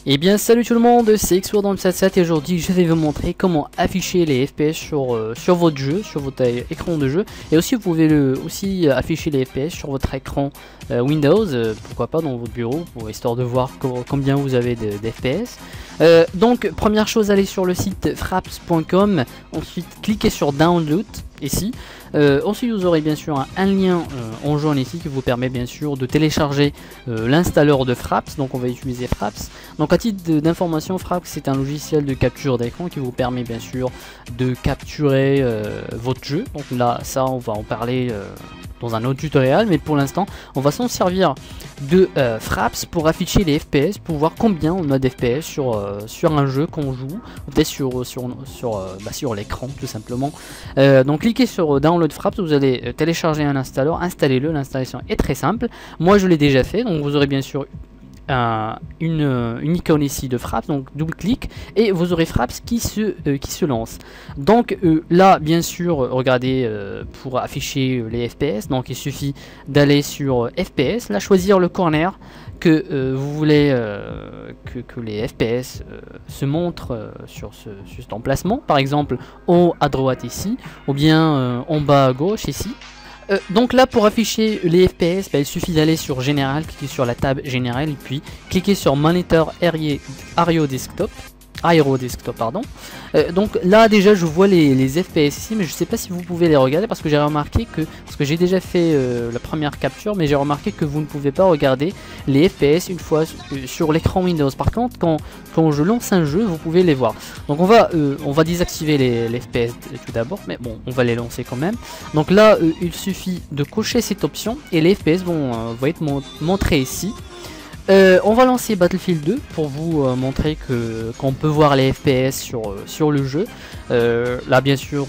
Et bien salut tout le monde, c'est Xword77 et aujourd'hui je vais vous montrer comment afficher les FPS sur votre jeu, sur votre écran de jeu. Et aussi vous pouvez aussi afficher les FPS sur votre écran Windows, pourquoi pas dans votre bureau, histoire de voir combien vous avez d'FPS. Donc première chose, allez sur le site fraps.com, ensuite cliquez sur Download ici. Ensuite vous aurez bien sûr un lien en jaune ici qui vous permet bien sûr de télécharger l'installeur de Fraps. Donc on va utiliser Fraps. Donc à titre d'information, Fraps c'est un logiciel de capture d'écran qui vous permet bien sûr de capturer votre jeu. Donc là ça on va en parler dans un autre tutoriel, mais pour l'instant on va s'en servir de Fraps pour afficher les FPS, pour voir combien on a d'FPS sur un jeu qu'on joue, peut-être sur l'écran tout simplement. Donc cliquez sur Download Fraps, vous allez télécharger un installeur, installez-le, l'installation est très simple. Moi je l'ai déjà fait, donc vous aurez bien sûr une icône ici de Fraps, donc double clic et vous aurez Fraps qui se lance. Donc là bien sûr regardez, pour afficher les FPS, donc il suffit d'aller sur FPS, là choisir le corner que vous voulez que les FPS se montrent sur cet emplacement, par exemple en haut à droite ici ou bien en bas à gauche ici. Donc là pour afficher les FPS, il suffit d'aller sur Général, cliquer sur la table Générale et puis cliquer sur Monitor Aero Desktop. Pardon. Donc là déjà je vois les FPS ici, mais je sais pas si vous pouvez les regarder parce que j'ai remarqué parce que j'ai déjà fait la première capture, mais j'ai remarqué que vous ne pouvez pas regarder les FPS une fois sur l'écran Windows. Par contre quand je lance un jeu vous pouvez les voir. Donc on va désactiver les FPS tout d'abord, mais bon on va les lancer quand même. Donc là il suffit de cocher cette option et les FPS vont être montrés ici. On va lancer Battlefield 2 pour vous montrer qu'on peut voir les FPS sur le jeu. Là bien sûr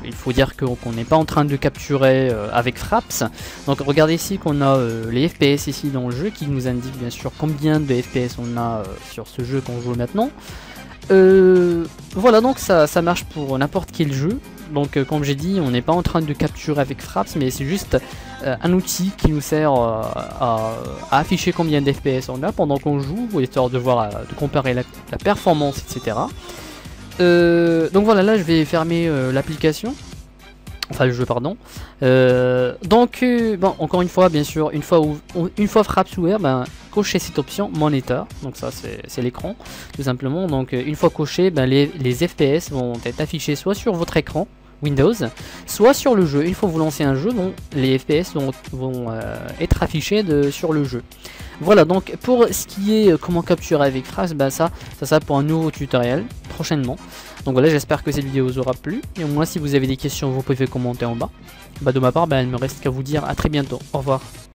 il faut dire qu'on n'est pas en train de capturer avec Fraps. Donc regardez ici qu'on a les FPS ici dans le jeu qui nous indique bien sûr combien de FPS on a sur ce jeu qu'on joue maintenant. Voilà, donc ça marche pour n'importe quel jeu. Donc comme j'ai dit, on n'est pas en train de capturer avec Fraps, mais c'est juste un outil qui nous sert à afficher combien d'FPS on a pendant qu'on joue, histoire de voir, de comparer la performance, etc. Donc voilà, là je vais fermer l'application. Enfin le jeu pardon. Bon, encore une fois bien sûr, une fois Fraps ouvert, cochez cette option Monitor, donc ça c'est l'écran tout simplement. Donc une fois coché, les FPS vont être affichés soit sur votre écran Windows, soit sur le jeu. Une fois vous lancez un jeu, donc les FPS vont être affichés sur le jeu. Voilà, donc pour ce qui est comment capturer avec Fraps, ça pour un nouveau tutoriel prochainement. Donc voilà, j'espère que cette vidéo vous aura plu. Et au moins si vous avez des questions, vous pouvez commenter en bas. De ma part, il ne me reste qu'à vous dire à très bientôt. Au revoir.